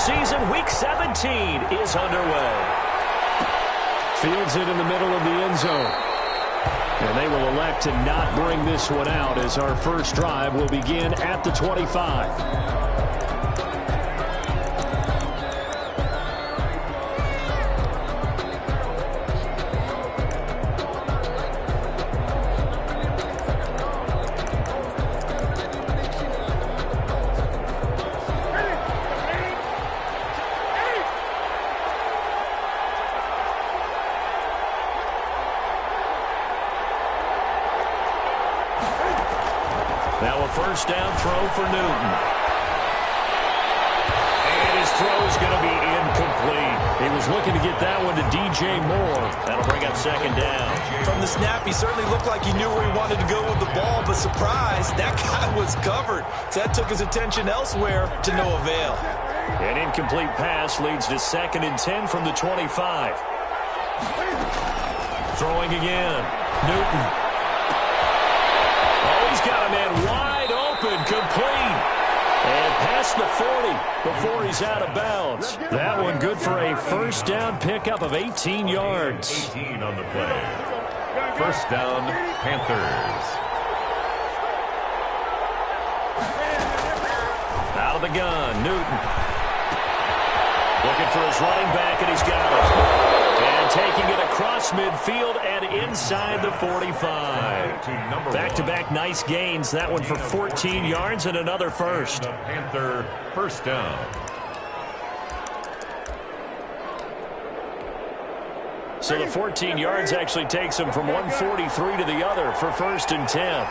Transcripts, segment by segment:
season. Week 17 is underway. Fields it in the middle of the end zone. And they will elect to not bring this one out as our first drive will begin at the 25. Now a first down throw for Newton. And his throw is going to be incomplete. He was looking to get that one to DJ Moore. That'll bring up second down. From the snap, he certainly looked like he knew where he wanted to go with the ball, but surprise, that guy was covered. So that took his attention elsewhere to no avail. An incomplete pass leads to 2nd and 10 from the 25. Throwing again. Newton. He's got a man wide open, complete. And past the 40 before he's out of bounds. That one good for a first down pickup of 18 yards. 18 on the play. First down, Panthers. Out of the gun, Newton. Looking for his running back, and he's got it. And taking it across midfield and inside the 45. Back-to-back nice gains. That one for 14 yards and another first. Panther first down. So the 14 yards actually takes him from 143 to the other for 1st and 10.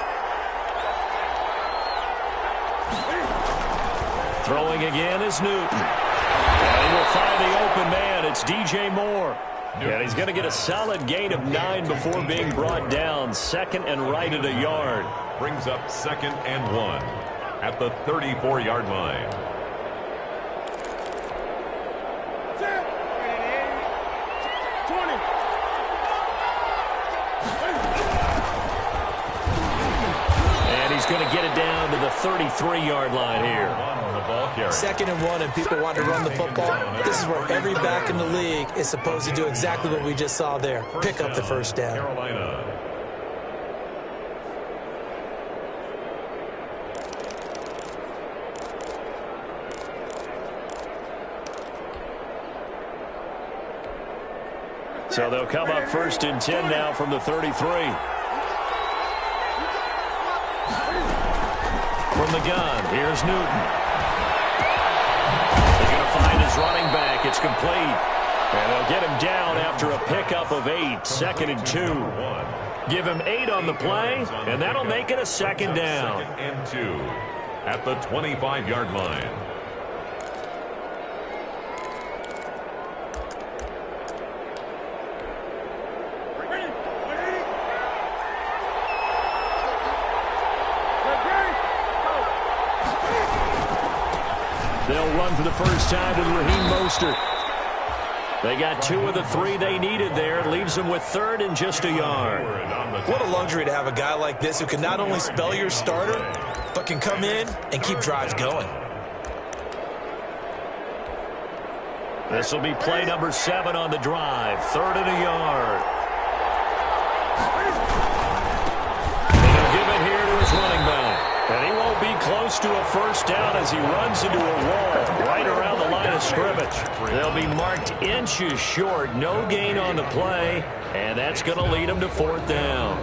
Throwing again is Newton. And he will find the open man. It's DJ Moore. And he's going to get a solid gain of 9 before being brought down. 2nd and right at a yard. Brings up 2nd and 1 at the 34-yard line. And he's going to get it down to the 33-yard line here. 2nd and 1, and people want to run the football. This is where every back in the league is supposed to do exactly what we just saw there. Pick up the first down. Carolina. So they'll come up 1st and 10 now from the 33. From the gun, here's Newton. Find his running back. It's complete. And they'll get him down after a pickup of 8. 2nd and 2. Give him 8 on the play, and that'll make it a 2nd down. 2nd and 2 at the 25-yard line. They'll run for the first time with Raheem Mostert. They got 2 of the 3 they needed there. It leaves them with 3rd and just a yard. What a luxury to have a guy like this who can not only spell your starter, but can come in and keep drives going. This will be play number 7 on the drive. 3rd and a yard. And he'll give it here to his running back. And he won't be close to a first down as he runs into a wall right around the line of scrimmage. They'll be marked inches short. No gain on the play. And that's going to lead him to 4th down.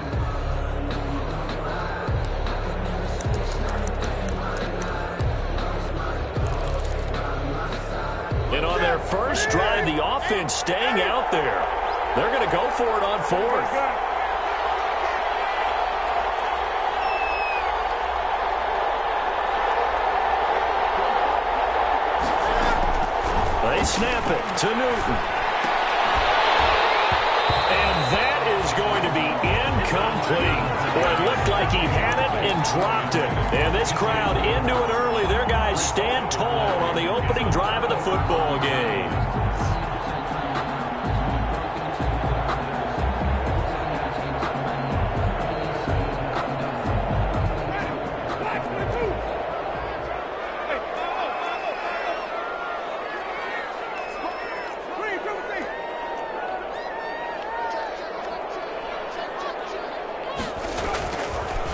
And on their first drive, the offense staying out there. They're going to go for it on 4th. They snap it to Newton. And that is going to be incomplete. Well, it looked like he had it and dropped it. And this crowd into it early. Their guys stand tall on the opening drive of the football game.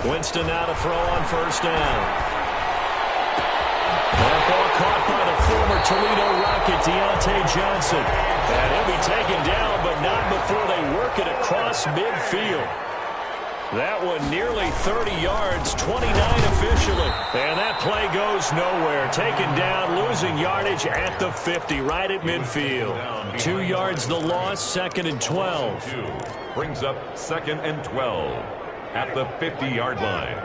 Winston now to throw on first down. That ball caught by the former Toledo Rocket, Deontay Johnson. And he'll be taken down, but not before they work it across midfield. That one nearly 30 yards, 29 officially. And that play goes nowhere. Taken down, losing yardage at the 50, right at midfield. 2 yards the loss, 2nd and 12. Brings up 2nd and 12 at the 50-yard line.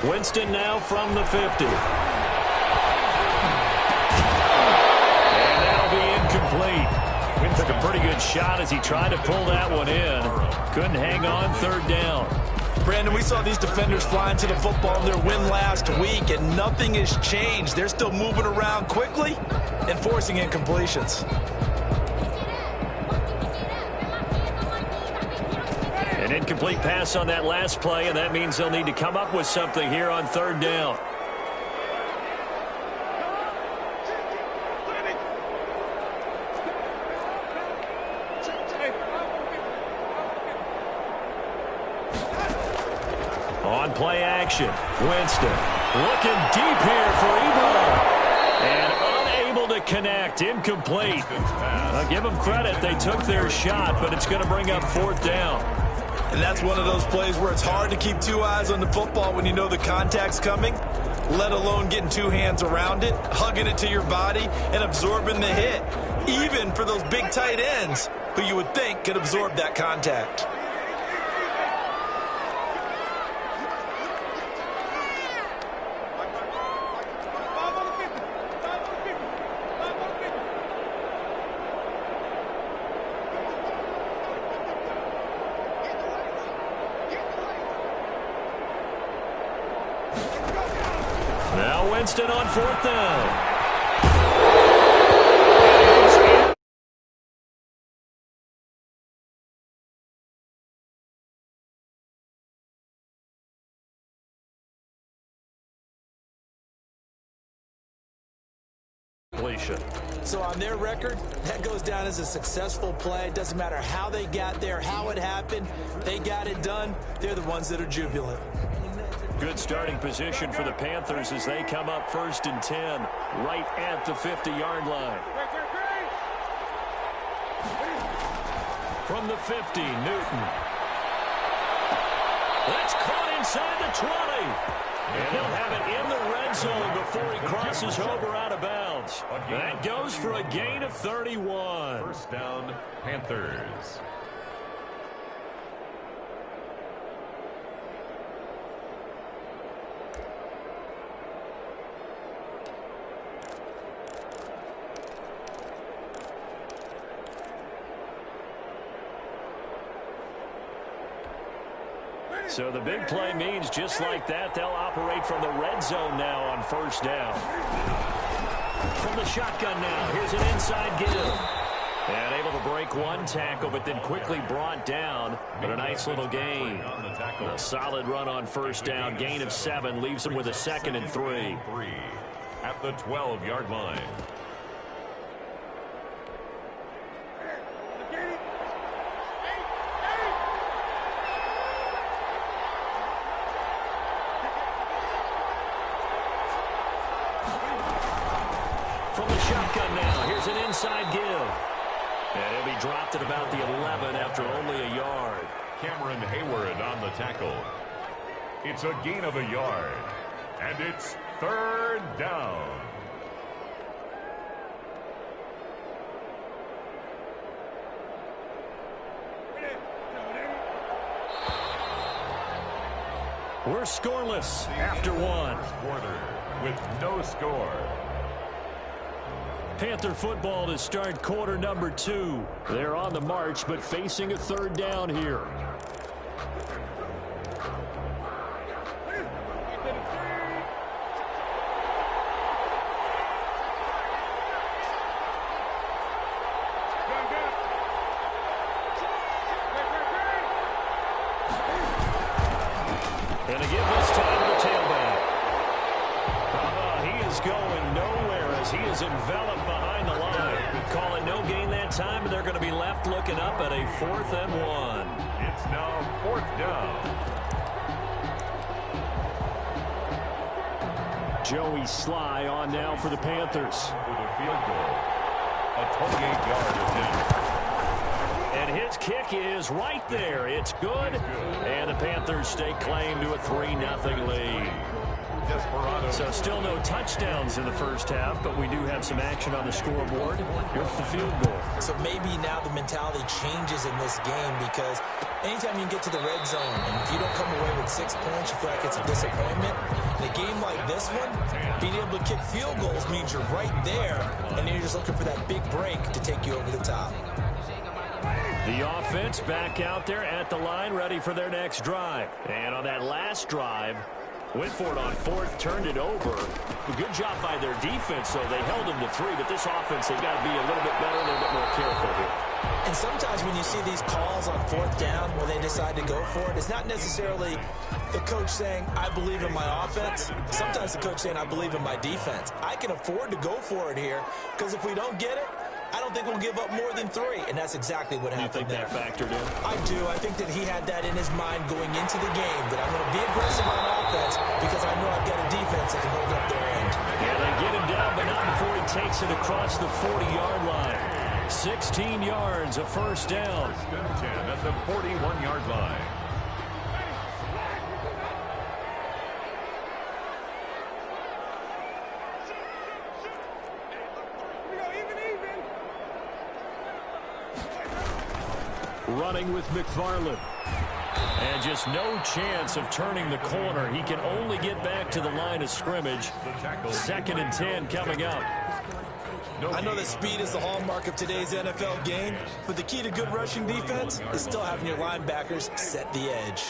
Winston now from the 50. Incomplete. Took a pretty good shot as he tried to pull that one in. Couldn't hang on, 3rd down. Brandon, we saw these defenders fly into the football in their win last week, and nothing has changed. They're still moving around quickly and forcing incompletions. An incomplete pass on that last play, and that means they'll need to come up with something here on 3rd down. On play action, Winston looking deep here for Ebron. And unable to connect, incomplete. I'll give them credit, they took their shot, but it's going to bring up 4th down. And that's one of those plays where it's hard to keep 2 eyes on the football when you know the contact's coming, let alone getting 2 hands around it, hugging it to your body, and absorbing the hit, even for those big tight ends who you would think could absorb that contact. Now Winston on 4th down. So on their record, that goes down as a successful play. It doesn't matter how they got there, how it happened. They got it done. They're the ones that are jubilant. Good starting position for the Panthers as they come up 1st and 10, right at the 50-yard line. From the 50, Newton. That's caught inside the 20. And he'll have it in the red zone before he crosses over out of bounds. That goes for a gain of 31. 1st down, Panthers. So the big play means just like that, they'll operate from the red zone now on 1st down. From the shotgun now, here's an inside give. And able to break one tackle, but then quickly brought down. But a nice little gain. A solid run on 1st down, gain of 7, leaves them with a 2nd and 3. At the 12-yard line. From the shotgun now, here's an inside give. And he'll be dropped at about the 11 after only a yard. Cameron Hayward on the tackle. It's a gain of a yard. And it's 3rd down. We're scoreless after 1. Quarter with no score. Panther football to start quarter number 2. They're on the march, but facing a 3rd down here. And again this time to the tailback. He is going nowhere as he is enveloped behind the line. Call it no gain that that time, and they're going to be left looking up at a 4th and 1. It's now 4th down. Joey Sly on now for the Panthers. For the field goal. A 28-yard attempt. And his kick is right there. It's good. And the Panthers stake claim to a 3-0 lead. Desperado. So still no touchdowns in the first half, but we do have some action on the scoreboard with the field goal. So maybe now the mentality changes in this game, because anytime you get to the red zone and if you don't come away with 6 points, you feel like it's a disappointment. In a game like this one, being able to kick field goals means you're right there, and then you're just looking for that big break to take you over the top. The offense back out there at the line, ready for their next drive. And on that last drive, went for it on 4th, turned it over. A good job by their defense, though. They held them to 3, but this offense, they've got to be a little bit better, a little bit more careful here. And sometimes when you see these calls on 4th down where they decide to go for it, it's not necessarily the coach saying, I believe in my offense. Sometimes the coach saying, I believe in my defense. I can afford to go for it here, because if we don't get it, I don't think we'll give up more than 3, and that's exactly what happened there. You think that factored in? I do. I think that he had that in his mind going into the game, that I'm going to be aggressive on offense because I know I've got a defense that can hold up their end. Yeah, they get him down, but not before he takes it across the 40-yard line. 16 yards, a first down. 10 at the 41-yard line. Running with McFarland. And just no chance of turning the corner. He can only get back to the line of scrimmage. 2nd and 10 coming up. I know that speed is the hallmark of today's NFL game, but the key to good rushing defense is still having your linebackers set the edge.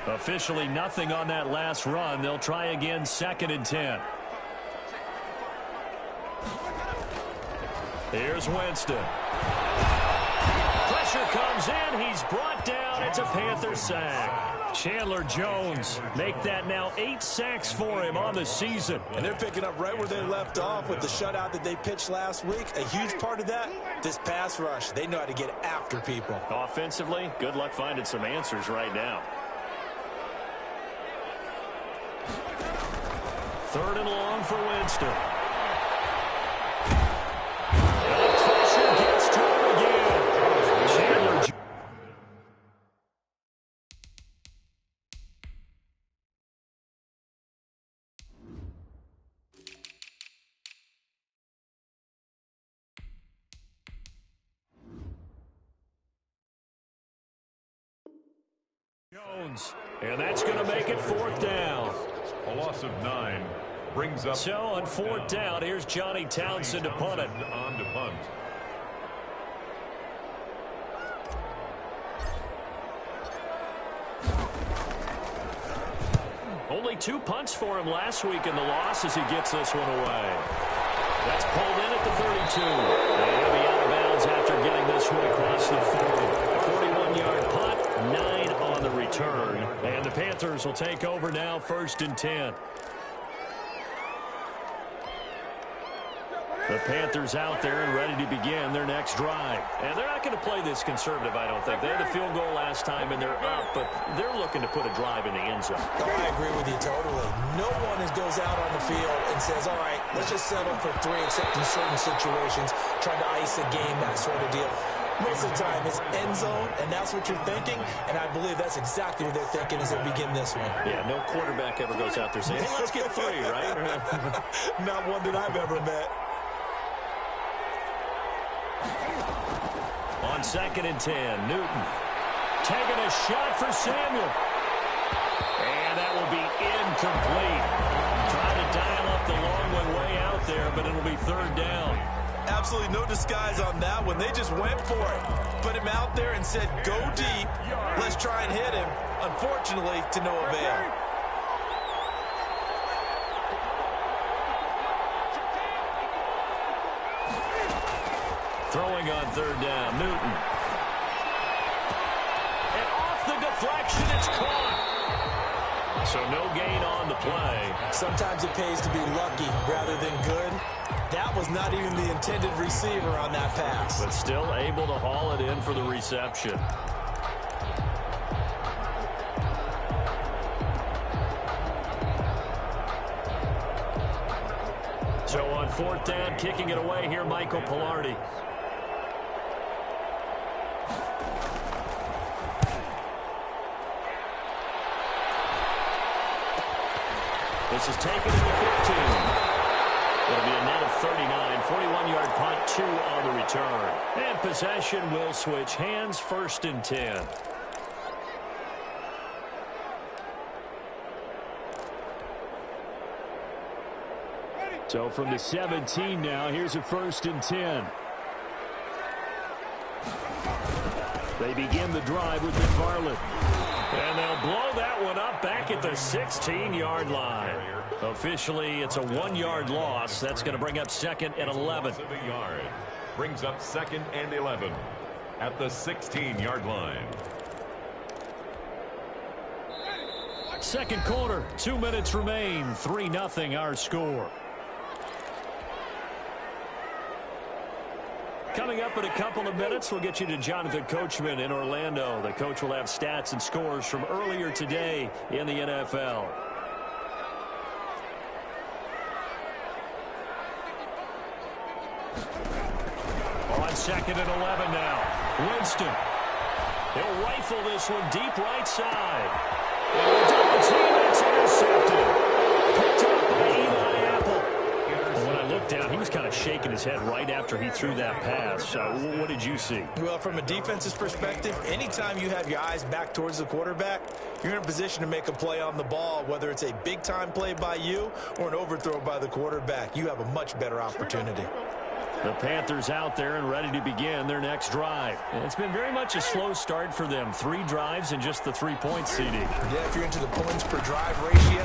Officially nothing on that last run. They'll try again, 2nd and 10. Here's Winston. Pressure comes in. He's brought down. It's a Panther sack. Chandler Jones make that now 8 sacks for him on the season. And they're picking up right where they left off with the shutout that they pitched last week. A huge part of that, this pass rush. They know how to get after people. Offensively, good luck finding some answers right now. 3rd and long for Winston. Jones, and that's going to make it 4th down. A loss of 9 brings up. So on 4th down, here's Johnny Townsend to punt it. On to punt. Only 2 punts for him last week in the loss as he gets this one away. That's pulled in at the 32. They'll be out of bounds after getting this one across the 40. 41-yard punt, 9 on the return. And the Panthers will take over now, 1st and 10. The Panthers out there and ready to begin their next drive. And they're not going to play this conservative, I don't think. They had a field goal last time, and they're up, but they're looking to put a drive in the end zone. Oh, I agree with you totally. No one goes out on the field and says, all right, let's just settle for 3, except in certain situations, trying to ice a game, that sort of deal. Most of the time, it's end zone, and that's what you're thinking, and I believe that's exactly what they're thinking as they begin this one. Yeah, no quarterback ever goes out there saying, hey, let's get 3, right? Not one that I've ever met. On 2nd and 10, Newton taking a shot for Samuel. And that will be incomplete. Trying to dial up the long one way out there, but it'll be 3rd down. Absolutely no disguise on that one. They just went for it. Put him out there and said, go deep. Let's try and hit him. Unfortunately, to no avail. Throwing on 3rd down, Newton. And off the deflection, it's caught. So no gain on the play. Sometimes it pays to be lucky rather than good. That was not even the intended receiver on that pass. But still able to haul it in for the reception. So on 4th down, kicking it away here, Michael Pilardi. This is taken to the 15. It'll be a net of 39, 41-yard punt, 2 on the return. And possession will switch hands, 1st and 10. So from the 17 now, here's a 1st and 10. They begin the drive with McFarland. And they'll blow that one up back at the 16-yard line. Officially, it's a 1-yard loss. That's going to bring up 2nd and 11. Brings up 2nd and 11 at the 16-yard line. Second quarter, 2 minutes remain. 3-0 our score. Coming up in a couple of minutes, we'll get you to Jonathan Coachman in Orlando. The coach will have stats and scores from earlier today in the NFL. On 2nd and 11 now. Winston. He'll rifle this one deep right side. And double team, it's intercepted. Picked up by Eli Apple. When I looked down, he was kind of shaking his head right after he threw that pass. What did you see? Well, from a defense's perspective, anytime you have your eyes back towards the quarterback, you're in a position to make a play on the ball, whether it's a big-time play by you or an overthrow by the quarterback. You have a much better opportunity. The Panthers out there and ready to begin their next drive. And it's been very much a slow start for them. 3 drives and just the 3 points, CD. Yeah, if you're into the points per drive ratio,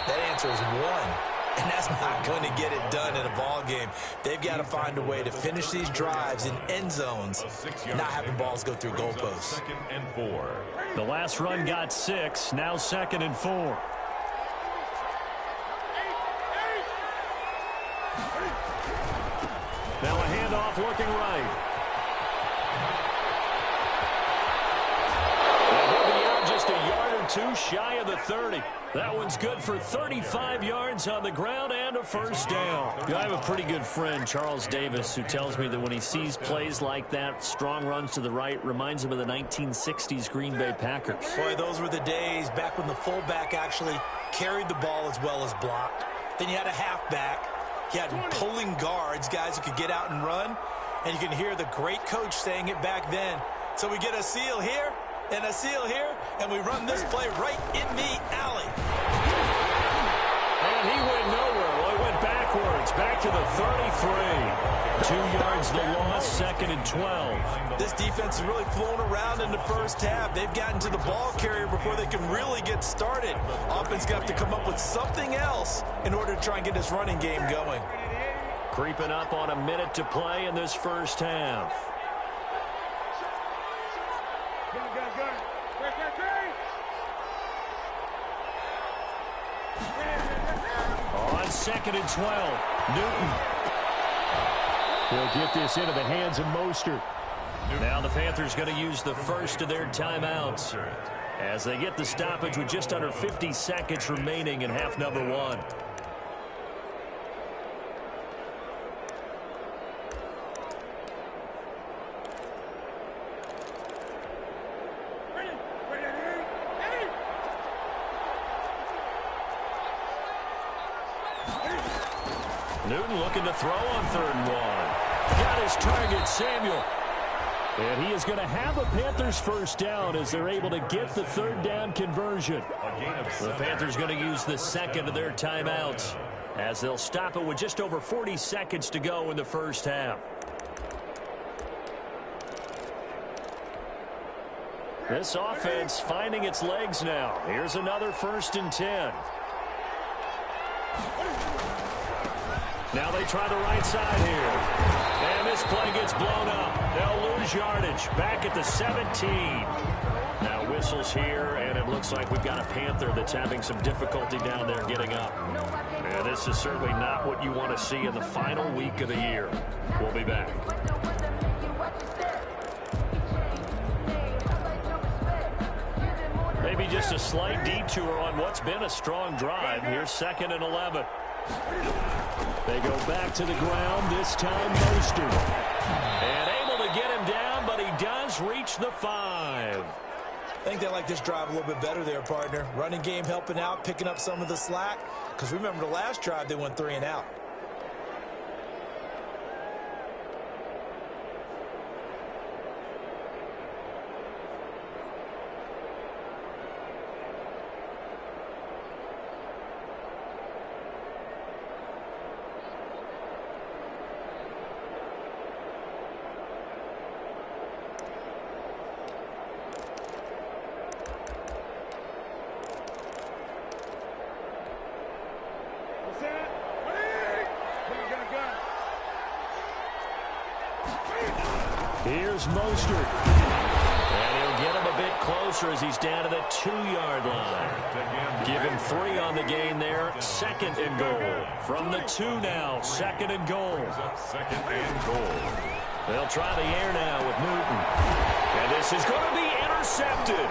that answer is 1. And that's not going to get it done in a ball game. They've got to find a way to finish these drives in end zones, not having balls go through goalposts. 2nd and 4. The last run got 6, now 2nd and 4. Now a handoff looking right. And he'll be out just a yard or 2 shy of the 30. That one's good for 35 yards on the ground and a 1st down. I have a pretty good friend, Charles Davis, who tells me that when he sees plays like that, strong runs to the right, reminds him of the 1960s Green Bay Packers. Boy, those were the days back when the fullback actually carried the ball as well as blocked. Then you had a halfback. You had pulling guards, guys who could get out and run. And you can hear the great coach saying it back then. So we get a seal here and a seal here, and we run this play right in the alley. And he went nowhere. Well, he went backwards, back to the 33. 2 yards the loss, 2nd and 12. This defense is really flown around in the first half. They've gotten to the ball carrier before they can really get started. Offense got to come up with something else in order to try and get this running game going. Creeping up on a minute to play in this first half. On 2nd and 12, Newton. He'll get this into the hands of Mostert. Now the Panthers going to use the first of their timeouts as they get the stoppage with just under 50 seconds remaining in half number 1. Newton looking to throw on 3rd and 1. Got his target, Samuel. And he is going to have a Panthers 1st down as they're able to get the 3rd down conversion. The Panthers going to use the 2nd of their timeouts as they'll stop it with just over 40 seconds to go in the first half. This offense finding its legs now. Here's another 1st and 10. Now they try the right side here. And this play gets blown up. They'll lose yardage. Back at the 17. Now whistles here, and it looks like we've got a Panther that's having some difficulty down there getting up. And this is certainly not what you want to see in the final week of the year. We'll be back. Maybe just a slight detour on what's been a strong drive. Here's 2nd and 11. They go back to the ground, this time Mostert. And able to get him down, but he does reach the 5. I think they like this drive a little bit better there, partner. Running game helping out, picking up some of the slack. Because remember the last drive, they went 3 and out. Here's Mostert. And he'll get him a bit closer as he's down to the 2-yard line. Give him 3 on the gain there. 2nd and goal. From the 2 now. 2nd and goal. 2nd and goal. They'll try the air now with Newton. And this is going to be intercepted.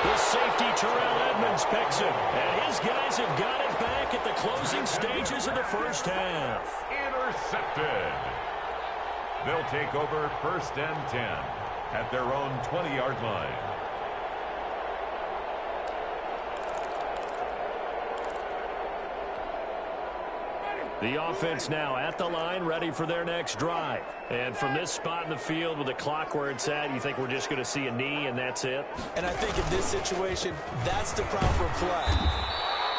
The safety, Terrell Edmonds, picks it. And his guys have got it back at the closing stages of the first half. Intercepted. They'll take over 1st and 10 at their own 20-yard line. The offense now at the line, ready for their next drive. And from this spot in the field with the clock where it's at, you think we're just going to see a knee and that's it? And I think in this situation, that's the proper play.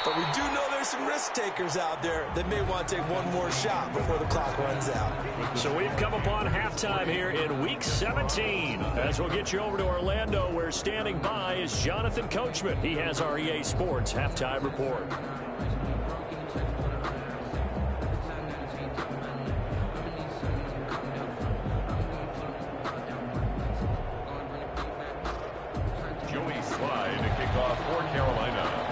But we do know there's some risk takers out there that may want to take one more shot before the clock runs out. So we've come upon halftime here in Week 17. As we'll get you over to Orlando, where standing by is Jonathan Coachman. He has our EA Sports halftime report. Joey Slye to kick off for Carolina.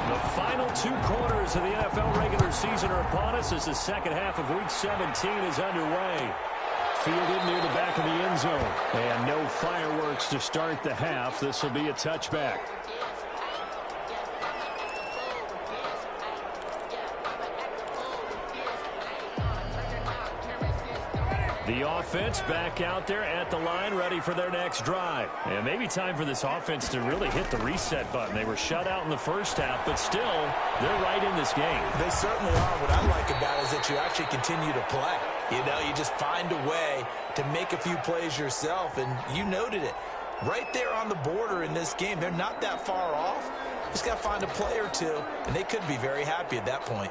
The final 2 quarters of the NFL regular season are upon us as the second half of Week 17 is underway. Fielded near the back of the end zone. And no fireworks to start the half. This will be a touchback. The offense back out there at the line, ready for their next drive. And maybe time for this offense to really hit the reset button. They were shut out in the first half, but still, they're right in this game. They certainly are. What I like about it is that you actually continue to play. You know, you just find a way to make a few plays yourself, and you noted it. Right there on the border in this game, they're not that far off. Just got to find a play or two, and they could be very happy at that point.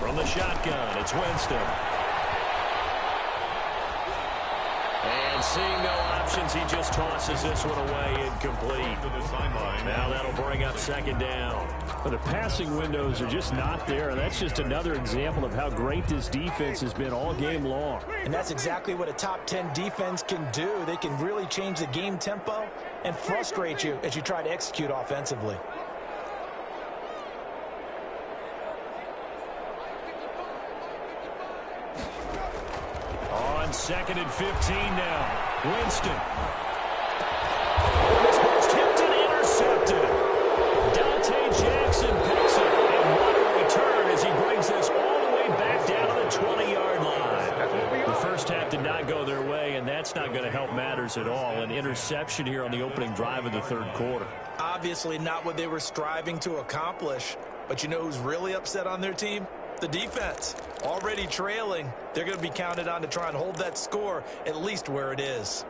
From the shotgun, it's Winston. And seeing no options, he just tosses this one away incomplete. Now that'll bring up 2nd down. But the passing windows are just not there, and that's just another example of how great this defense has been all game long. And that's exactly what a top 10 defense can do. They can really change the game tempo and frustrate you as you try to execute offensively. On 2nd and 15 now. Winston. This ball's tipped and intercepted. Dante Jackson picks it. And what a return as he brings this all the way back down to the 20-yard line. The first half did not go their way, and that's not going to help matters at all. An interception here on the opening drive of the 3rd quarter. Obviously not what they were striving to accomplish. But you know who's really upset on their team? The defense. Already trailing. They're going to be counted on to try and hold that score at least where it is.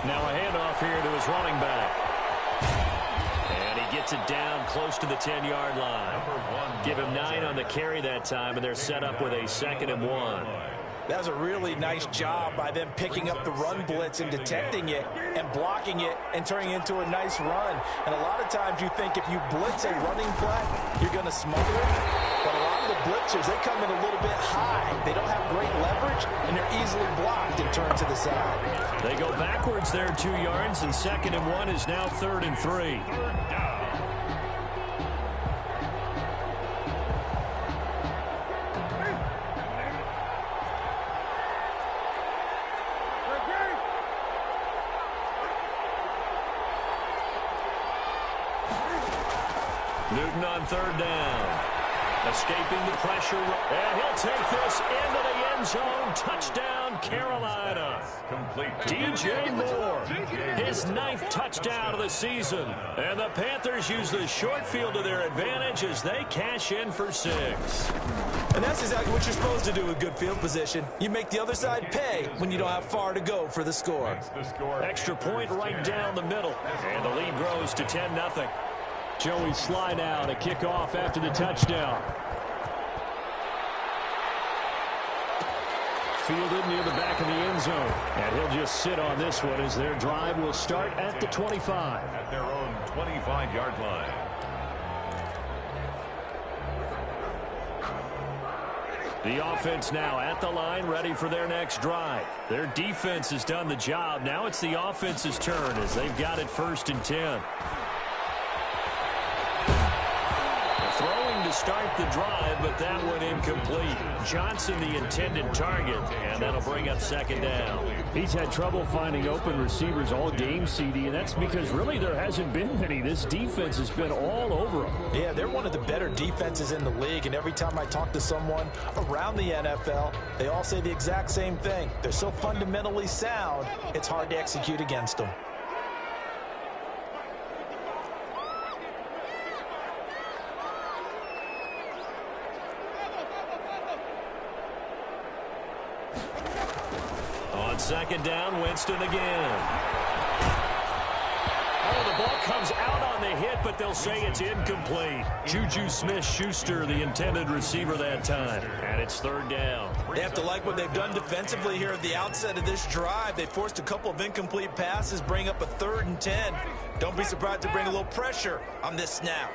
Now a handoff here to his running back. And he gets it down close to the 10-yard line. Give him 9 on the carry that time, and they're set up with a 2nd and 1. That was a really nice job by them picking up the run blitz and detecting it and blocking it and turning it into a nice run. And a lot of times you think if you blitz a running play, you're going to smother it. But a lot of the blitzers, they come in a little bit high. They don't have great leverage, and they're easily blocked and turned to the side. They go backwards there 2 yards, and 2nd and 1 is now 3rd and 3. Newton on 3rd down. Escaping the pressure. And he'll take this into the end zone. Touchdown, Carolina. DJ Moore, his 9th touchdown of the season. And the Panthers use the short field to their advantage as they cash in for 6. And that's exactly what you're supposed to do with good field position. You make the other side pay when you don't have far to go for the score. Extra point right down the middle. And the lead grows to 10-0. Joey Sly now to kick off after the touchdown. Fielded near the back of the end zone. And he'll just sit on this one as their drive will start at the 25. At their own 25-yard line. The offense now at the line, ready for their next drive. Their defense has done the job. Now it's the offense's turn as they've got it 1st and 10. Throwing to start the drive, but that one incomplete. Johnson the intended target, and that'll bring up 2nd down. He's had trouble finding open receivers all game, CD, and that's because really there hasn't been many. This defense has been all over them. Yeah, they're one of the better defenses in the league, and every time I talk to someone around the NFL, they all say the exact same thing. They're so fundamentally sound, it's hard to execute against them. On 2nd down, Winston again. Oh, the ball comes out on the hit, but they'll say it's incomplete. Juju Smith-Schuster, the intended receiver that time. And it's 3rd down. They have to like what they've done defensively here at the outset of this drive. They forced a couple of incomplete passes, bring up a 3rd and 10. Don't be surprised to bring a little pressure on this snap.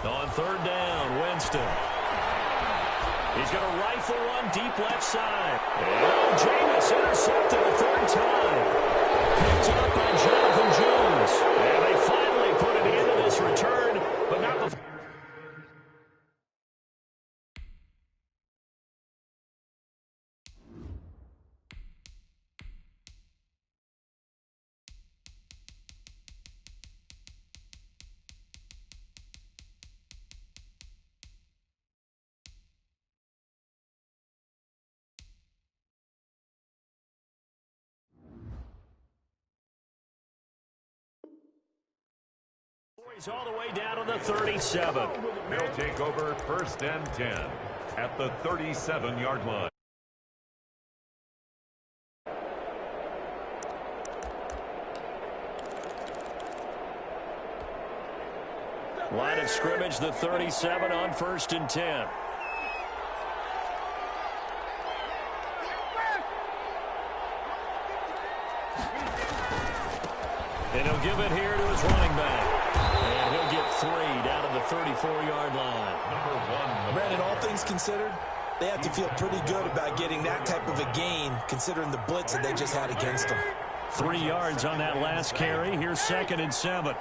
On 3rd down, Winston. He's going to rifle one deep left side. Oh, Jameis intercepted a 3rd time. Picked up by Jonathan Jones. And they finally put an end to this return, but not before. He's all the way down to the 37. They'll take over 1st and 10 at the 37-yard line. Line of scrimmage, the 37 on 1st and 10. And he'll give it here to his running back. And he'll get 3 down to the 34-yard line. Brandon, all things considered, they have to feel pretty good about getting that type of a gain, considering the blitz that they just had against them. 3 yards on that last carry. Here's 2nd and 7.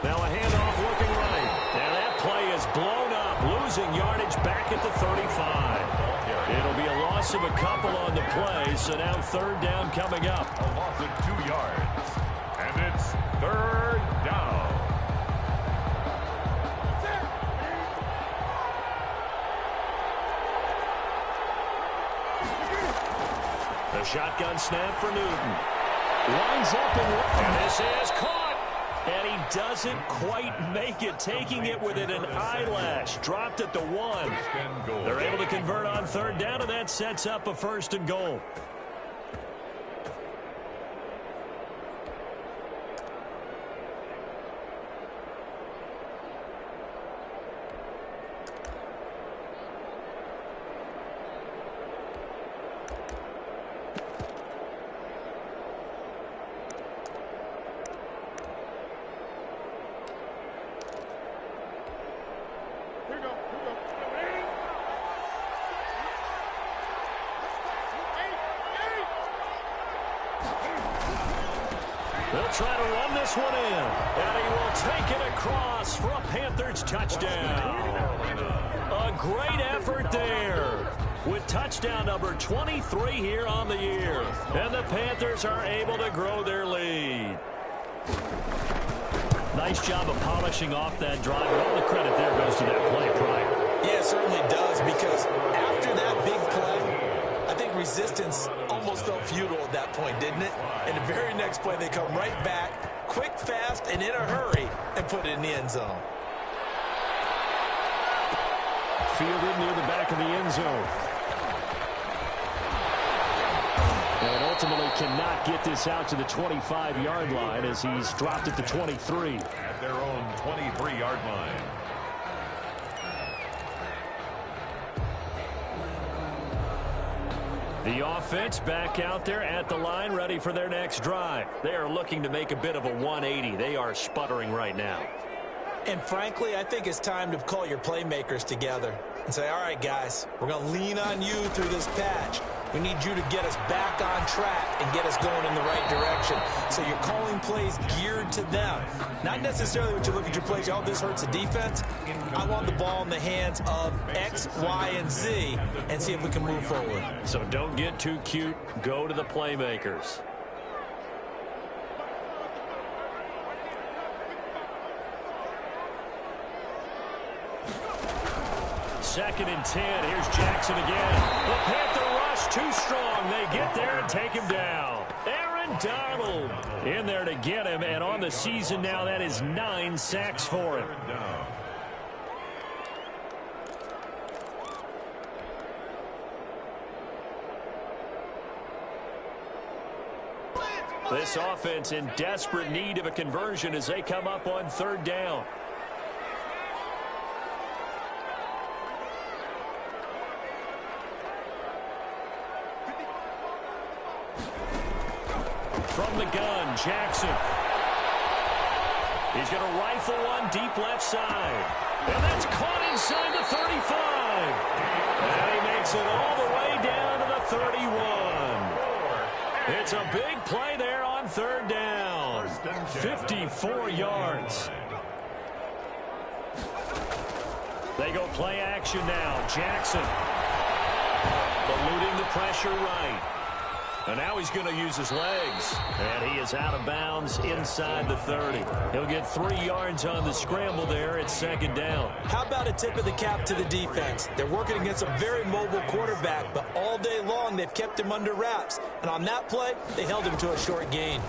Now a handoff looking right. And that play is blown up, losing yardage back at the 35. It'll be a loss of a couple on the play, so now 3rd down coming up. A loss of 2 yards. And it's 3rd down. The shotgun snap for Newton. Lines up and this is caught. And he doesn't quite make it, taking it within an eyelash. Dropped at the 1. They're able to convert on third down, and that sets up a 1st and goal. They'll try to run this one in, and he will take it across for a Panthers touchdown. A great effort there with touchdown number 23 here on the year. And the Panthers are able to grow their lead. Nice job of polishing off that drive. And all the credit there goes to that play prior. Yeah, it certainly does, because after that big play, I think resistance almost felt futile at that point, didn't it? And the very next play, they come right back, quick, fast, and in a hurry, and put it in the end zone. Fielded near the back of the end zone. And ultimately cannot get this out to the 25-yard line as he's dropped at the 23. At their own 23-yard line. The offense back out there at the line, ready for their next drive. They are looking to make a bit of a 180. They are sputtering right now. And frankly, I think it's time to call your playmakers together and say, all right, guys, we're going to lean on you through this patch. We need you to get us back on track and get us going in the right direction. So you're calling plays geared to them. Not necessarily what you look at your plays, oh, this hurts the defense. I want the ball in the hands of X, Y, and Z and see if we can move forward. So don't get too cute. Go to the playmakers. Second and 10. Here's Jackson again. The Panther rush too strong. They get there and take him down. Aaron Donald in there to get him. And on the season now, that is 9 sacks for him. This offense in desperate need of a conversion as they come up on third down. From the gun, Jackson. He's going to rifle one deep left side. And that's caught inside the 35. And he makes it all the way down to the 31. It's a big play there on third down. 54 yards. They go play action now. Jackson eluding the pressure right. And now he's going to use his legs. And he is out of bounds inside the 30. He'll get 3 yards on the scramble there. It's second down. How about a tip of the cap to the defense? They're working against a very mobile quarterback, but all day long they've kept him under wraps. And on that play, they held him to a short gain.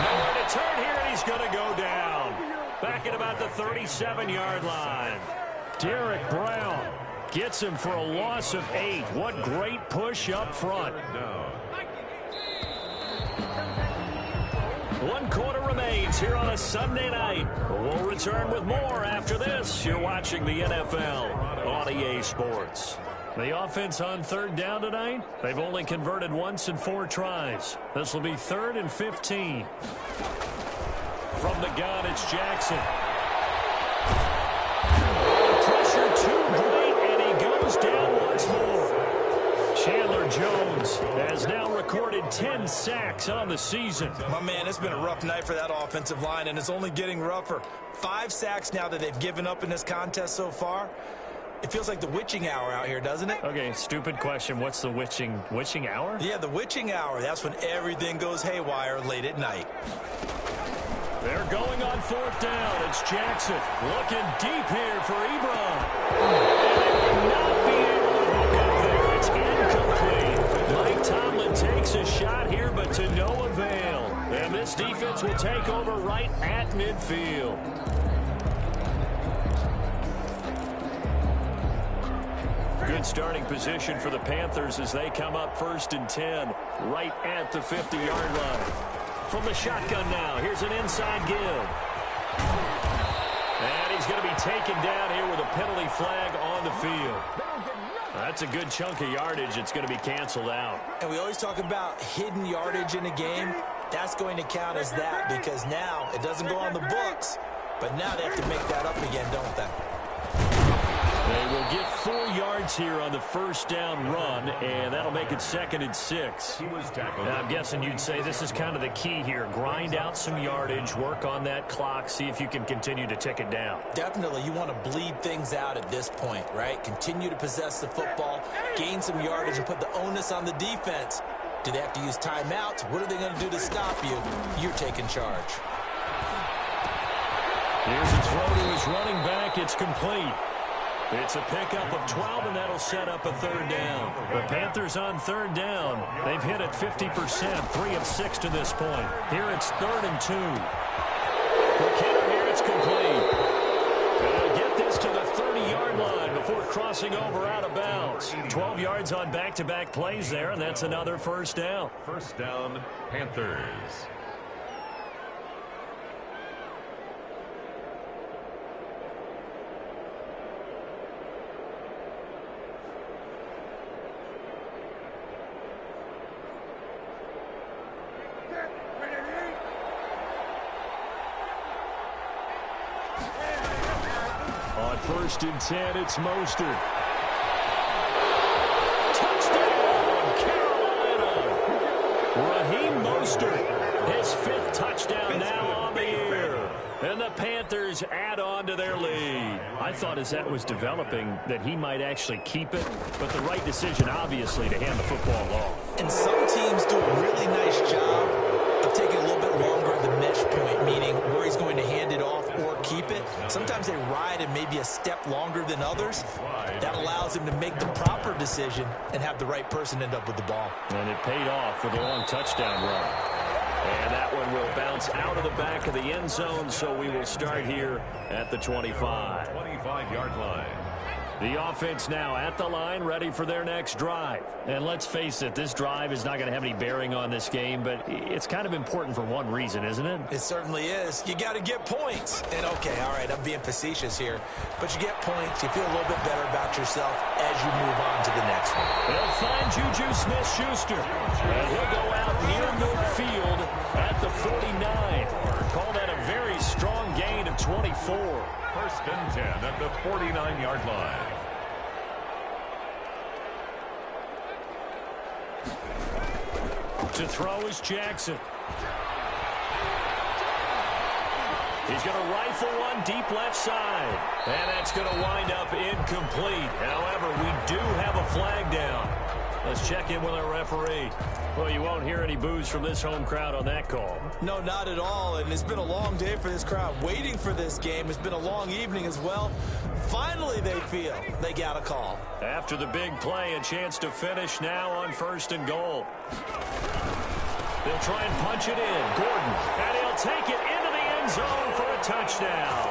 Nowhere to turn here, and he's going to go down. Back at about the 37-yard line. Derek Brown gets him for a loss of 8. What great push up front. 1 quarter remains here on a Sunday night. We'll return with more after this. You're watching the NFL on EA Sports. The offense on third down tonight, they've only converted once in 4 tries. This will be 3rd and 15. From the gun, it's Jackson. Pressure too great, and he goes down once more. Chandler Jones has now recorded 10 sacks on the season. My man, it's been a rough night for that offensive line, and it's only getting rougher. 5 sacks now that they've given up in this contest so far. It feels like the witching hour out here, doesn't it? Okay, stupid question. What's the witching hour? Yeah, the witching hour. That's when everything goes haywire late at night. They're going on 4th down. It's Jackson looking deep here for Ebron. And they will not be able to hook up there. It's incomplete. Mike Tomlin takes a shot take over right at midfield. Good starting position for the Panthers as they come up 1st and 10, right at the 50-yard line. From the shotgun now, here's an inside give. And he's going to be taken down here with a penalty flag on the field. That's a good chunk of yardage. It's going to be canceled out. And we always talk about hidden yardage in a game. That's going to count as that because now it doesn't go on the books, but now they have to make that up again, don't they? They will get 4 yards here on the first down run, and that'll make it 2nd and 6. Now, I'm guessing you'd say this is kind of the key here. Grind out some yardage, work on that clock, see if you can continue to tick it down. Definitely. You want to bleed things out at this point, right? Continue to possess the football, gain some yardage, and put the onus on the defense. Do they have to use timeouts? What are they going to do to stop you? You're taking charge. Here's a throw to his running back. It's complete. It's a pickup of 12, and that'll set up a 3rd down. The Panthers on 3rd down. They've hit it 50%, 3 of 6 to this point. Here it's 3rd and 2. Quick hitter here, it's complete. They'll get this to the 30-yard line before crossing over out of bounds. 12 yards on back-to-back plays there, and that's another 1st down. 1st down, Panthers. On 1st and 10, it's Mostert. Touchdown, Carolina! Raheem Mostert, his 5th touchdown now on the year. And the Panthers add on to their lead. I thought as that was developing that he might actually keep it, but the right decision, obviously, to hand the football off. And some teams do a really nice job of taking a little bit longer at the mesh point, meaning where he's going to hand it off or keep it. Sometimes they ride it maybe a step longer than others. That allows him to make the proper decision and have the right person end up with the ball. And it paid off with a long touchdown run. And that one will bounce out of the back of the end zone, so we will start here at the 25. 25-yard line. The offense now at the line, ready for their next drive. And let's face it, this drive is not going to have any bearing on this game, but it's kind of important for one reason, isn't it? It certainly is. You got to get points. And, okay, all right, I'm being facetious here, but you get points, you feel a little bit better about yourself as you move on to the next one. They'll find Juju Smith-Schuster, and he'll go out near midfield at the 49. Call that a very strong gain of 24. 1st and 10 at the 49-yard line. To throw is Jackson. He's going to rifle one deep left side. And that's going to wind up incomplete. However, we do have a flag down. Let's check in with our referee. Well, you won't hear any boos from this home crowd on that call. No, not at all. And it's been a long day for this crowd waiting for this game. It's been a long evening as well. Finally, they feel they got a call. After the big play, a chance to finish now on 1st and goal. They'll try and punch it in. Gordon, and he'll take it into the end zone for a touchdown.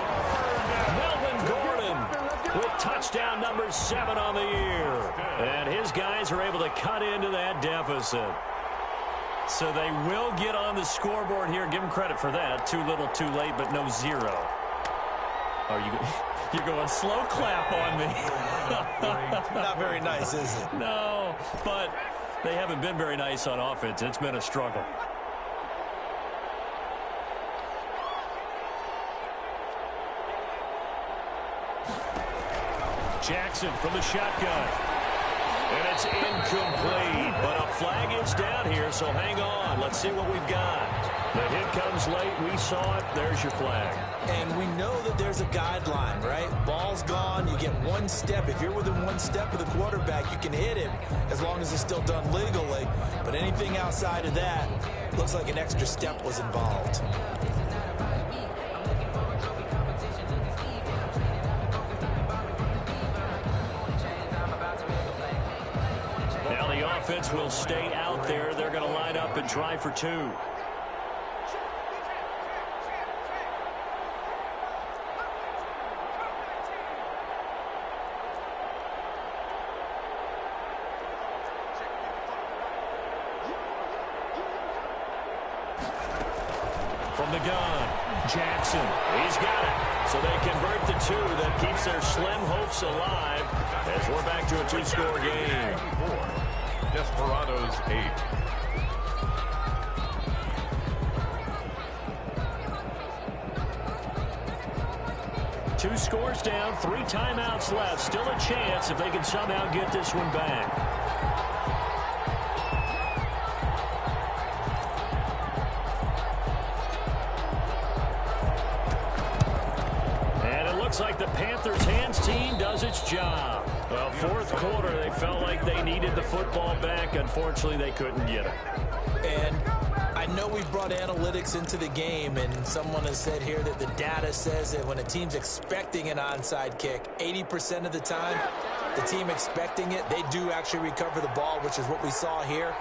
Melvin Gordon with touchdown number 7 on the year. And his guys are able to cut into that deficit. So they will get on the scoreboard here. Give them credit for that. Too little, too late, but no 0. Are you... You're going slow clap on me. Not very nice, is it? No, but they haven't been very nice on offense. It's been a struggle. Jackson from the shotgun. And it's incomplete, but a flag is down here, so hang on. Let's see what we've got. The hit comes late. We saw it. There's your flag. And we know that there's a guideline, right? Ball's gone. You get one step. If you're within one step of the quarterback, you can hit him as long as it's still done legally. But anything outside of that, looks like an extra step was involved. Now the offense will stay out there. They're going to line up and try for 2. from the gun. Jackson, he's got it. So they convert the two. That keeps their slim hopes alive as we're back to a two-score game. Desperados 8. Two scores down, 3 timeouts left. Still a chance if they can somehow get this one back. Looks like the Panthers hands team does its job. Well, fourth quarter, they felt like they needed the football back. Unfortunately, they couldn't get it. And I know we brought analytics into the game, and someone has said here that the data says that when a team's expecting an onside kick, 80% of the time, the team expecting it, they do actually recover the ball, which is what we saw here.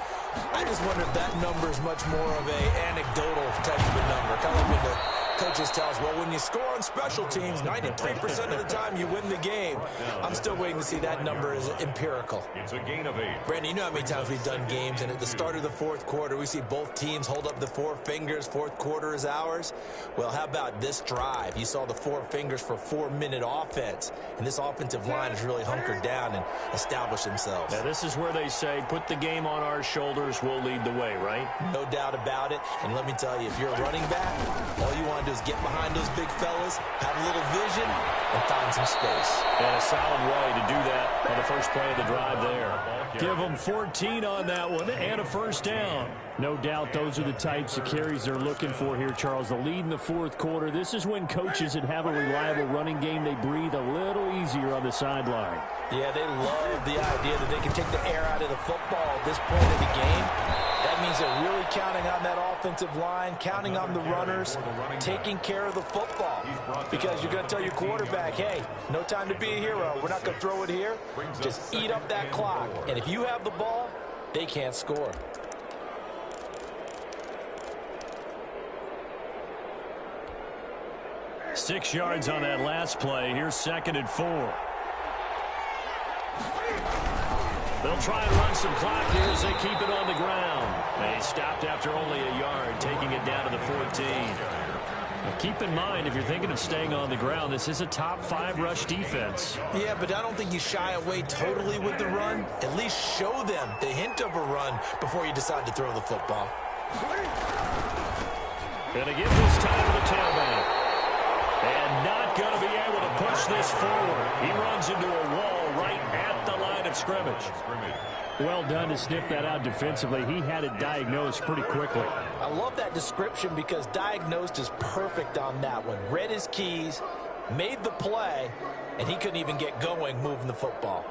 I just wonder if that number is much more of an anecdotal type of a number. Kind of when the coaches tell us, well, when you score on special teams, 93% of the time you win the game. I'm still waiting to see that number is empirical. It's a gain of 8. Brandon, you know how many times we've done games, and at the start of the fourth quarter, we see both teams hold up the 4 fingers, fourth quarter is ours. Well, how about this drive? You saw the 4 fingers for 4-minute offense, and this offensive line has really hunkered down and established themselves. Now, this is where they say, put the game on our shoulders, we'll lead the way, right? No doubt about it, and let me tell you, if you're a running back, all you want to do is get behind those big fellas, have a little vision, and find some space. And a solid way to do that on the first play of the drive there. Give them 14 on that one and a first down. No doubt those are the types of carries they're looking for here, Charles. The lead in the fourth quarter. This is when coaches that have a reliable running game, they breathe a little easier on the sideline. Yeah, they love the idea that they can take the air out of the football at this point of the game. That means they're really counting on that offensive line, counting on the runners, taking care of the football. Because you're going to tell your quarterback, hey, no time to be a hero. We're not going to throw it here. Just eat up that clock. And if you have the ball, they can't score. Six yards on that last play. Here's 2nd and 4. They'll try and run some clock here as they keep it on the ground. They stopped after only a yard, taking it down to the 14. Now keep in mind, if you're thinking of staying on the ground, this is a top 5 rush defense. Yeah, but I don't think you shy away totally with the run. At least show them the hint of a run before you decide to throw the football. Going to give this time to the tailback. And not going to be able to push this forward. He runs into a wall right at the line of scrimmage. Well done to sniff that out defensively. He had it diagnosed pretty quickly. I love that description because diagnosed is perfect on that one. Read his keys, made the play, and he couldn't even get going moving the football.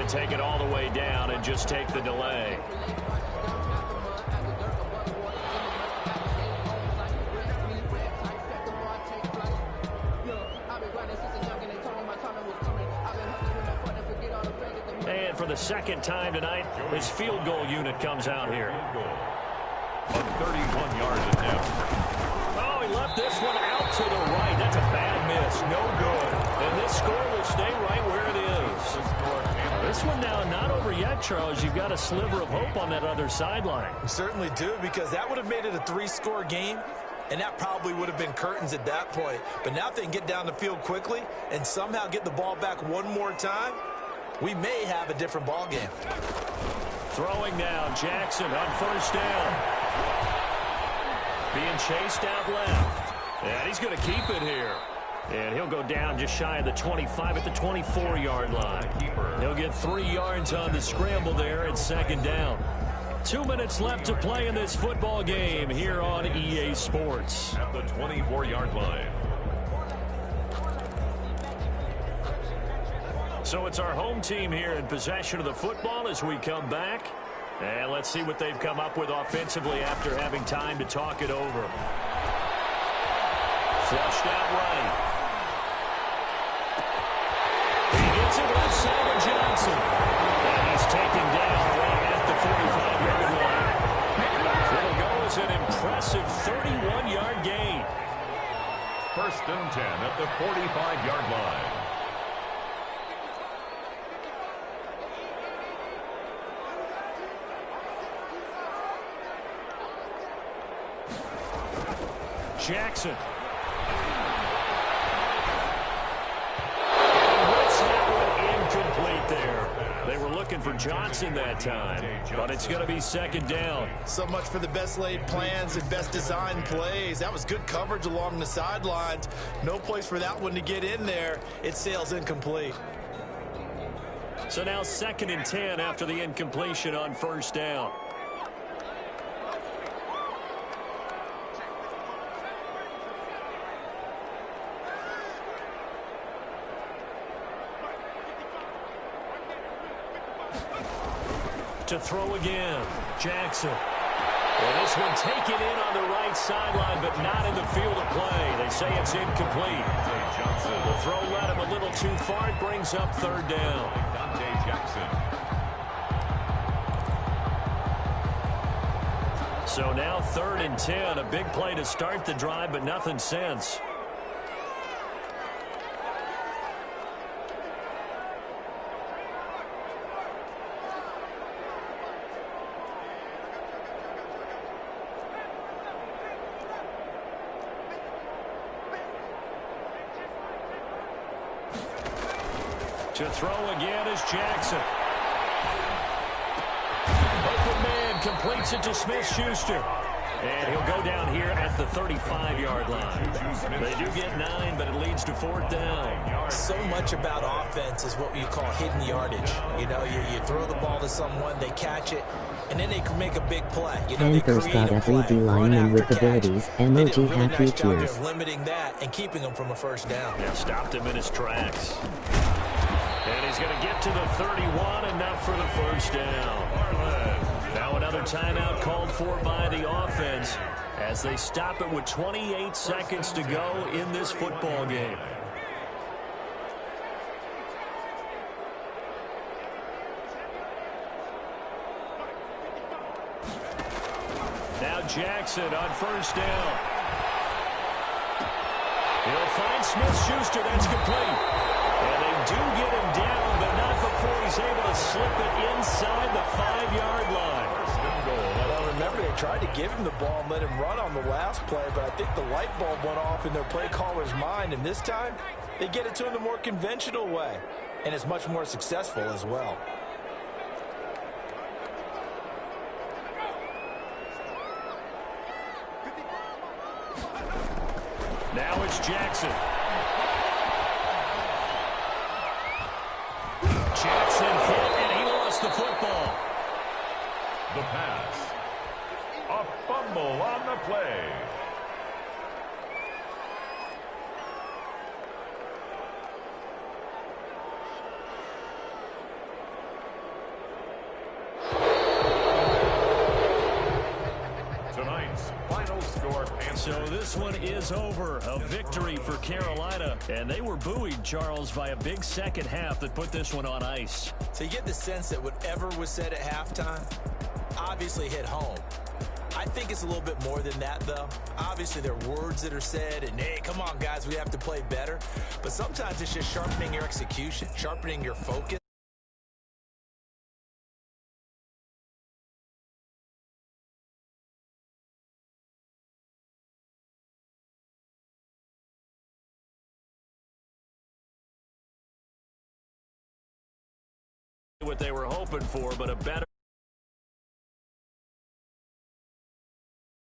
Take it all the way down and just take the delay. And for the second time tonight, his field goal unit comes out here. A 31-yard attempt. Oh, he left this one out to the right. That's a bad miss. No good. And this score will stay right where it is. This one now not over yet, Charles. You've got a sliver of hope on that other sideline. We certainly do, because that would have made it a 3-score game, and that probably would have been curtains at that point. But now if they can get down the field quickly and somehow get the ball back one more time, we may have a different ball game. Throwing now, Jackson on first down. Being chased out left. And he's going to keep it here. And he'll go down just shy of the 25 at the 24-yard line. He'll get 3 yards on the scramble there at 2nd down. 2 minutes left to play in this football game here on EA Sports. At the 24-yard line. So it's our home team here in possession of the football as we come back. And let's see what they've come up with offensively after having time to talk it over. Flushed out right. He gets it left side of Johnson. And he's taken down right at the 45-yard line. It'll go as an impressive 31-yard gain. 1st and 10 at the 45-yard line. Jackson. And what's that one incomplete there? They were looking for Johnson that time, but it's going to be 2nd down. So much for the best laid plans and best designed plays. That was good coverage along the sidelines. No place for that one to get in there. It sails incomplete. So now 2nd and 10 after the incompletion on 1st down. To throw again, Jackson. Well, this one taken in on the right sideline, but not in the field of play. They say it's incomplete. The throw led him a little too far. It brings up 3rd down. So now 3rd and 10. A big play to start the drive, but nothing since. To throw again is Jackson. Open man completes it to Smith-Schuster. And he'll go down here at the 35-yard line. They do get 9, but it leads to 4th down. So much about offense is what you call hidden yardage. You know, you throw the ball to someone, they catch it, and then they can make a big play. You know, Panthers got every D lineman with abilities. Emoji happy tears. Limiting that and keeping him from a 1st down. Yeah, stopped him in his tracks. And he's going to get to the 31, enough for the 1st down. Now another timeout called for by the offense as they stop it with 28 seconds to go in this football game. Now Jackson on 1st down. He'll find Smith-Schuster. That's complete. And they do get him down, but not before he's able to slip it inside the 5-yard line. Well, remember, they tried to give him the ball and let him run on the last play, but I think the light bulb went off in their play caller's mind, and this time they get it to him the more conventional way, and it's much more successful as well. Now it's Jackson. Jackson hit, and he lost the football. The pass. A fumble on the play. Tonight's final score, Panthers. So this one is over. A victory for Carolina. And they were buoyed, Charles, by a big second half that put this one on ice. So you get the sense that whatever was said at halftime obviously hit home. I think it's a little bit more than that, though. Obviously, there are words that are said, and, hey, come on, guys, we have to play better. But sometimes it's just sharpening your execution, sharpening your focus. What they were hoping for, but a better